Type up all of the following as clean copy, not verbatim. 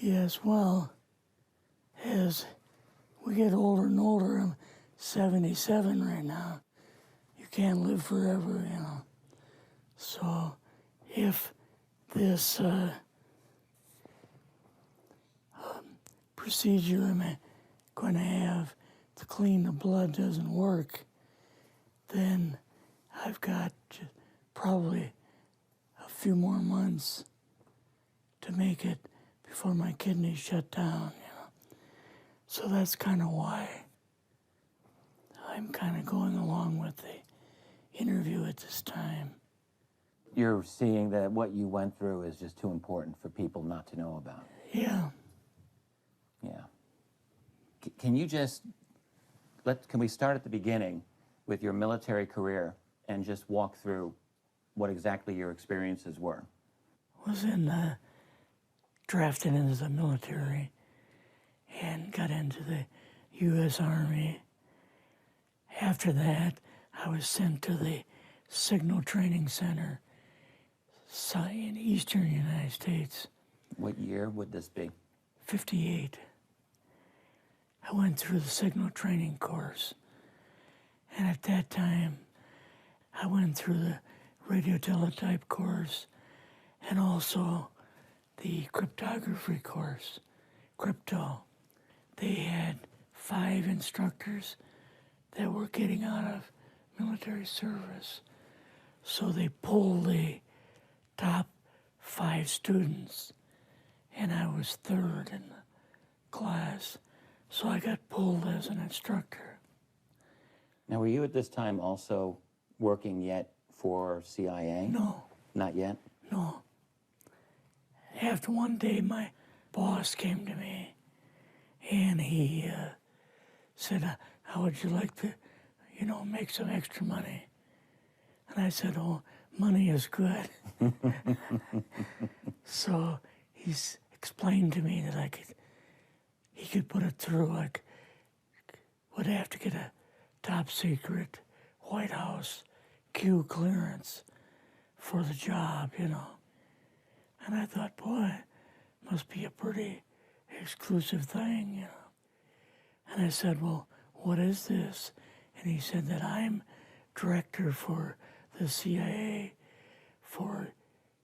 Yes, well, as we get older and older, I'm 77 right now. You can't live forever, you know. So if this procedure I'm going to have to clean the blood doesn't work, then I've got probably a few more months to make it before my kidneys shut down, you know. So that's kind of why I'm kind of going along with the interview at this time. You're seeing that what you went through is just too important for people not to know about. Yeah. Yeah. Can you just, can we start at the beginning with your military career and just walk through what exactly your experiences were? Was drafted into the military and got into the U.S. Army. After that, I was sent to the Signal Training Center in eastern United States. What year would this be? 58. I went through the signal training course. And at that time, I went through the radio teletype course and also the cryptography course, crypto. They had 5 instructors that were getting out of military service. So they pulled the top 5 students, and I was 3rd in the class. So I got pulled as an instructor. Now, were you at this time also working yet for CIA? No. Not yet? No. After one day, my boss came to me, and he said, how would you like to, make some extra money? And I said, oh, money is good. So he's explained to me that he could put it through, would have to get a top secret White House Q clearance for the job, And I thought, boy, must be a pretty exclusive thing, And I said, well, what is this? And he said that I'm director for the CIA for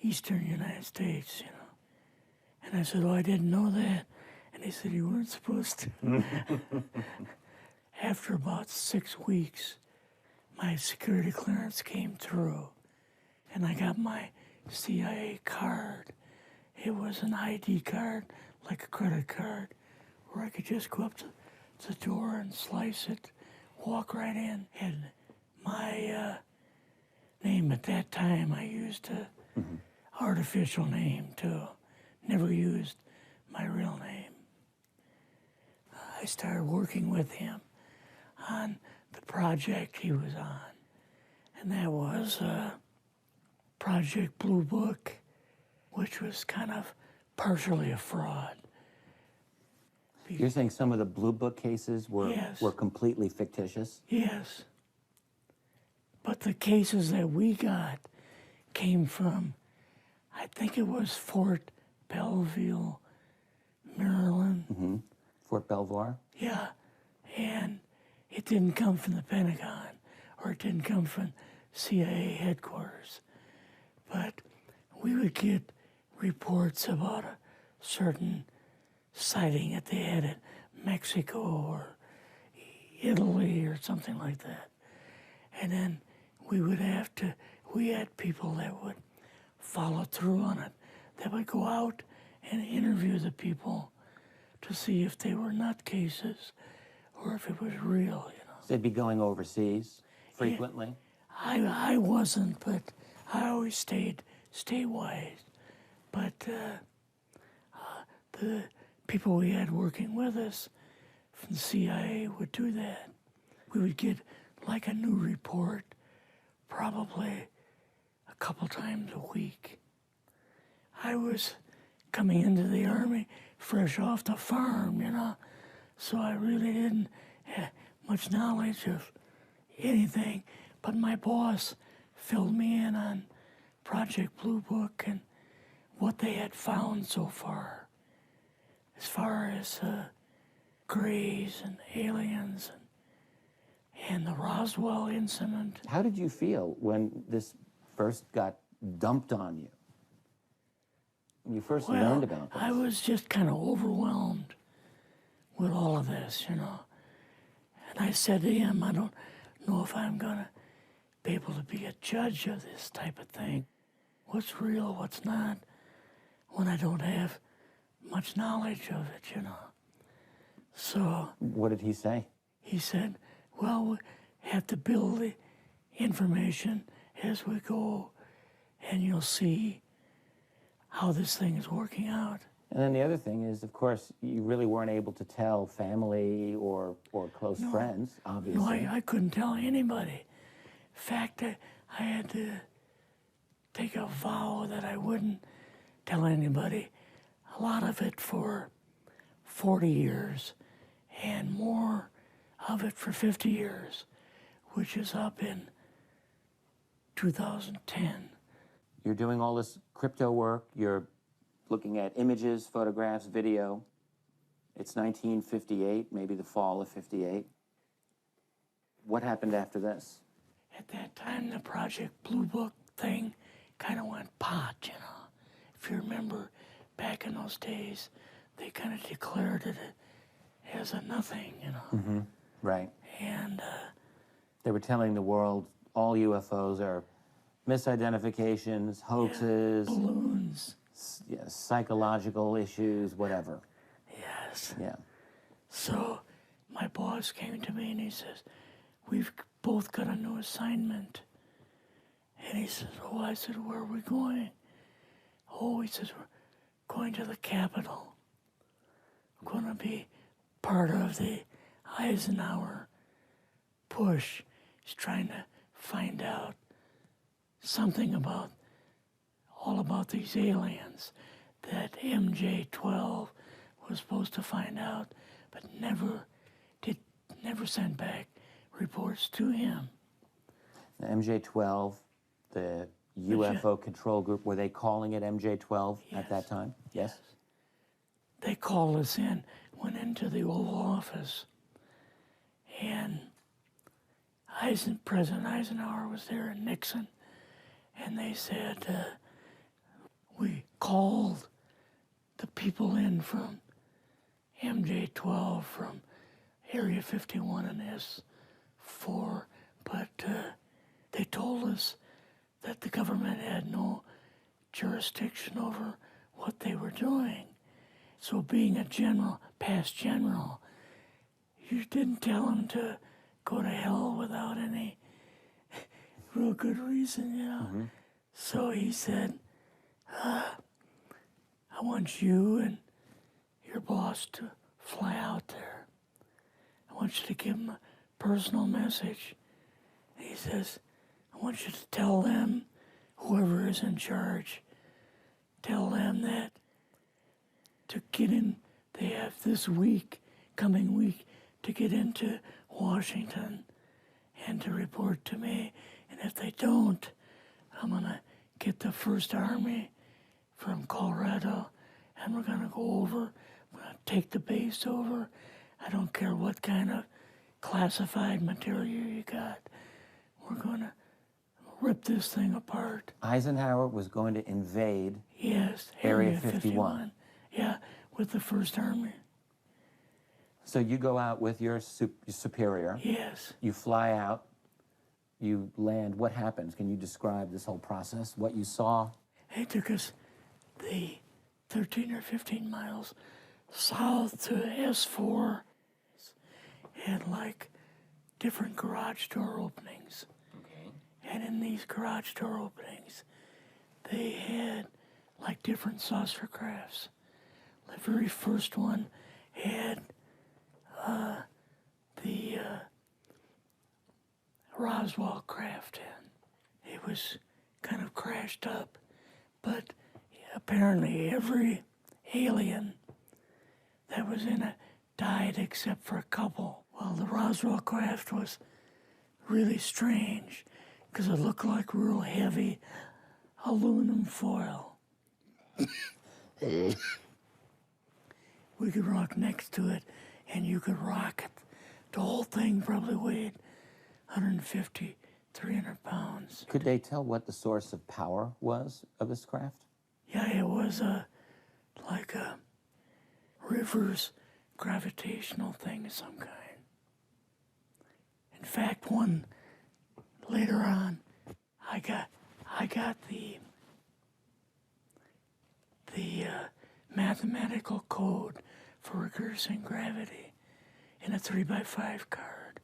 Eastern United States, And I said, oh, I didn't know that. And he said, you weren't supposed to. After about 6 weeks, my security clearance came through, and I got my CIA card. It was an ID card, like a credit card, where I could just go up to the door and slice it, walk right in. And my name at that time, I used an artificial name too. Never used my real name. I started working with him on the project he was on. And that was Project Blue Book, which was kind of partially a fraud. You're saying some of the Blue Book cases were, Yes. were completely fictitious? Yes. But the cases that we got came from, I think it was Fort Belvoir, Maryland. Fort Belvoir? Yeah. And it didn't come from the Pentagon, or it didn't come from CIA headquarters. But we would get reports about a certain sighting that they had in Mexico or Italy or something like that. And then we had people that would follow through on it, that would go out and interview the people to see if they were nutcases or if it was real, So they'd be going overseas frequently? I wasn't, but I always stayed statewide. But the people we had working with us from the CIA would do that. We would get like a new report probably a couple times a week. I was coming into the Army fresh off the farm, so I really didn't have much knowledge of anything, but my boss filled me in on Project Blue Book and what they had found so far. as far as Greys and aliens and the Roswell incident. How did you feel when this first got dumped on you? When you first learned about this? I was just kind of overwhelmed with all of this, you know. And I said to him, I don't know if I'm going to be able to be a judge of this type of thing. What's real, what's not, when I don't have much knowledge of it, you know. So... What did he say? He said, well, we have to build the information as we go, and you'll see how this thing is working out. And then the other thing is, of course, you really weren't able to tell family or close friends, obviously. No, I couldn't tell anybody. In fact, I had to take a vow that I wouldn't tell anybody. A lot of it for 40 years, and more of it for 50 years, which is up in 2010. You're doing all this crypto work, you're looking at images, photographs, video. It's 1958, maybe the fall of 58. What happened after this? At that time, the Project Blue Book thing kind of went pot, you know. If you remember, back in those days, they kind of declared it as a nothing, you know. Mm-hmm. Right. And they were telling the world all UFOs are misidentifications, hoaxes, balloons. Psychological issues, whatever. Yes. Yeah. So my boss came to me and he says, we've both got a new assignment. And he says, oh, I said, where are we going? Oh, he says, we're going to the Capitol. We're going to be part of the Eisenhower push. He's trying to find out something about, all about these aliens that MJ-12 was supposed to find out, but never sent back reports to him. The MJ-12, the UFO control group, were they calling it MJ-12 at that time? Yes. They called us in, went into the Oval Office, and President Eisenhower was there and Nixon, and they said, we called the people in from MJ-12 from Area 51 and S4, but they told us that the government had no jurisdiction over what they were doing. So being a general, past general, you didn't tell them to go to hell without any real good reason, you know. Mm-hmm. So he said, I want you and your boss to fly out there. I want you to give them a personal message. And he says, I want you to tell them, whoever is in charge, tell them that to get in, they have this week, coming week, to get into Washington and to report to me. And if they don't, I'm going to get the First Army from Colorado, and we're going to go over, we're going to take the base over. I don't care what kind of classified material you got. We're going to rip this thing apart. Eisenhower was going to invade Area 51. Yeah, with the First Army. So you go out with your superior. Yes. You fly out. You land. What happens? Can you describe this whole process, what you saw? They took us the 13 or 15 miles south to S4 and like different garage door openings. Okay. And in these garage door openings, they had like different saucer crafts. The very first one had the Roswell craft in. It was kind of crashed up, but apparently every alien that was in it died except for a couple. Well, the Roswell craft was really strange because it looked like real heavy aluminum foil. we could rock next to it, and you could rock it. The whole thing probably weighed 150, 300 pounds. Could they tell what the source of power was of this craft? Yeah, it was like a reverse gravitational thing of some kind. In fact, one later on, I got the mathematical code for reversing gravity in a 3x5 card.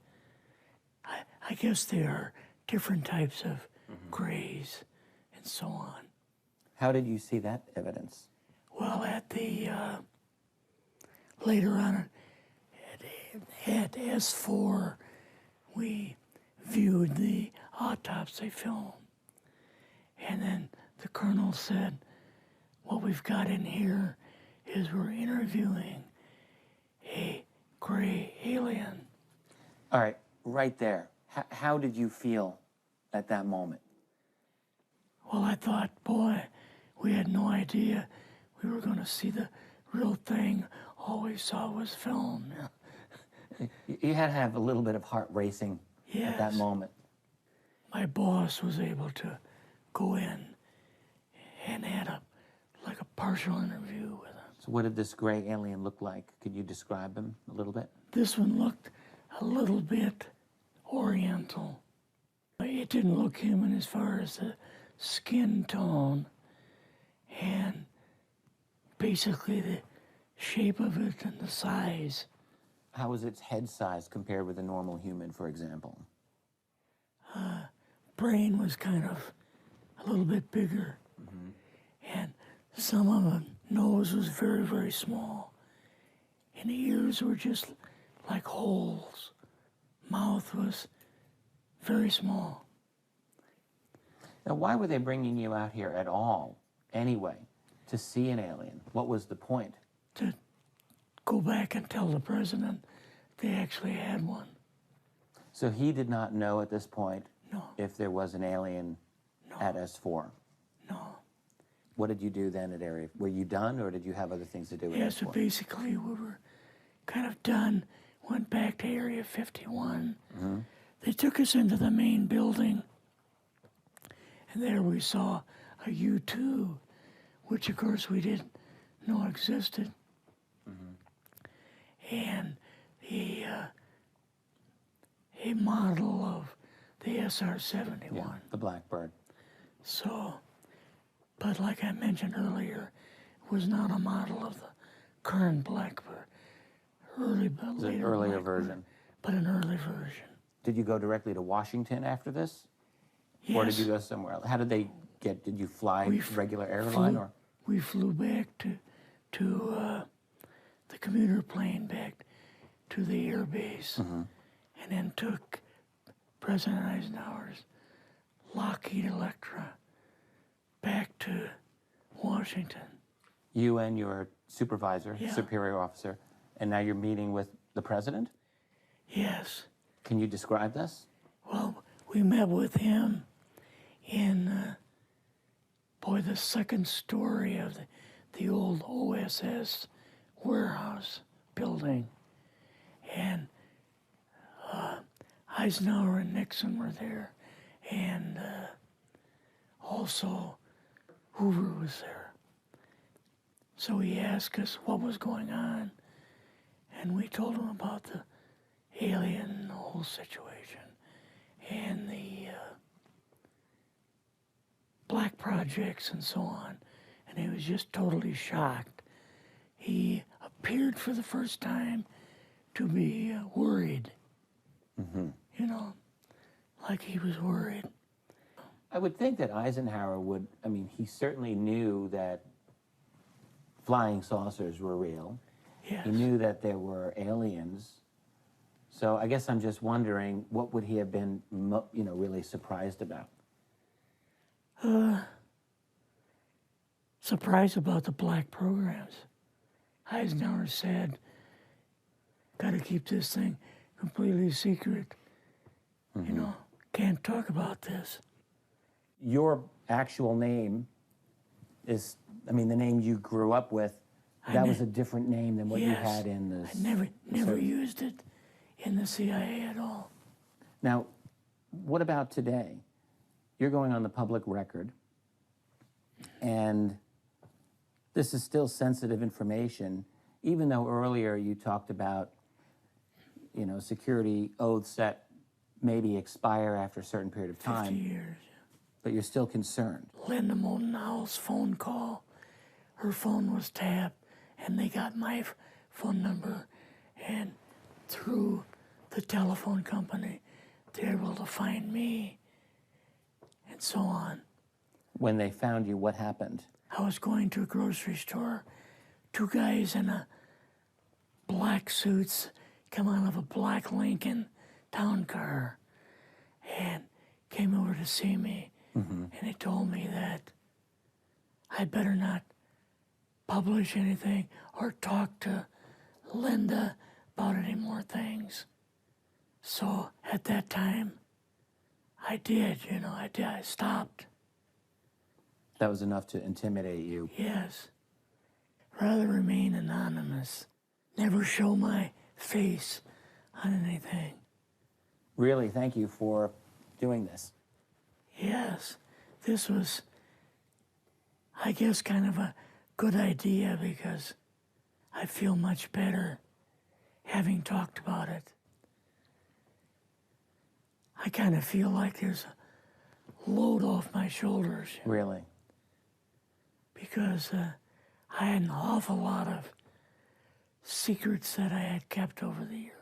I guess there are different types of grays and so on. How did you see that evidence? Well, at the later on at S4, we viewed the autopsy film, and then the colonel said, "What we've got in here is we're interviewing a gray alien." All right, right there. How did you feel at that moment? Well, I thought, boy, we had no idea we were going to see the real thing. All we saw was film. You had to have a little bit of heart racing at that Yes. moment. My boss was able to go in and had a partial interview with him. So what did this gray alien look like? Could you describe him a little bit? This one looked a little bit oriental. It didn't look human as far as the skin tone and basically the shape of it and the size. How was its head size compared with a normal human, for example? Brain was kind of a little bit bigger. And some of the nose was very, very small. And the ears were just like holes. Mouth was very small. Now, why were they bringing you out here at all, anyway, to see an alien? What was the point? To go back and tell the president they actually had one. So he did not know at this point No, if there was an alien at S4. no. What did you do then at Area? Were you done, or did you have other things to do with Yeah, so S4? basically we were kind of done, went back to Area 51. They took us into the main building, and there we saw a U-2, which of course we didn't know existed. And a model of the SR-71. Yeah, the Blackbird. So, but like I mentioned earlier, it was not a model of the current Blackbird, It's an later earlier Blackbird, version. but an early version. Did you go directly to Washington after this? Yes. Or did you go somewhere else? How did they get, did you fly regular airline or? We flew back to the commuter plane back to the air base, and then took President Eisenhower's Lockheed Electra back to Washington. You and your supervisor, Yeah. superior officer, and now you're meeting with the president? Yes. Can you describe this? Well, we met with him in, the second story of the old OSS warehouse building. And Eisenhower and Nixon were there, and also Hoover was there. So he asked us what was going on, and we told him about the alien and the whole situation, and the black projects and so on, and he was just totally shocked. He appeared for the first time to be worried, like he was worried. I would think that Eisenhower would, he certainly knew that flying saucers were real. Yes. He knew that there were aliens. So I guess I'm just wondering, what would he have been, really surprised about? Surprised about the black programs. Eisenhower said, "Got to keep this thing completely secret. Can't talk about this." Your actual name is, the name you grew up with, That was a different name than what you Yes. had in the... I never used it in the CIA at all. Now, what about today? You're going on the public record, and this is still sensitive information, even though earlier you talked about, you know, security oaths that maybe expire after a certain period of 50 time, years. but you're still concerned. Linda Moldenhau's phone call, her phone was tapped, and they got my phone number, and through the telephone company, they were able to find me, and so on. When they found you, what happened? I was going to a grocery store. Two guys in a black suits come out of a black Lincoln town car and came over to see me. And they told me that I'd better not publish anything or talk to Linda about any more things. So at that time, I did, you know, I stopped. That was enough to intimidate you. Yes. Rather remain anonymous. Never show my face on anything. Really, thank you for doing this. Yes, this was, I guess, kind of a good idea because I feel much better having talked about it. I kind of feel like there's a load off my shoulders Really? because I had an awful lot of secrets that I had kept over the years.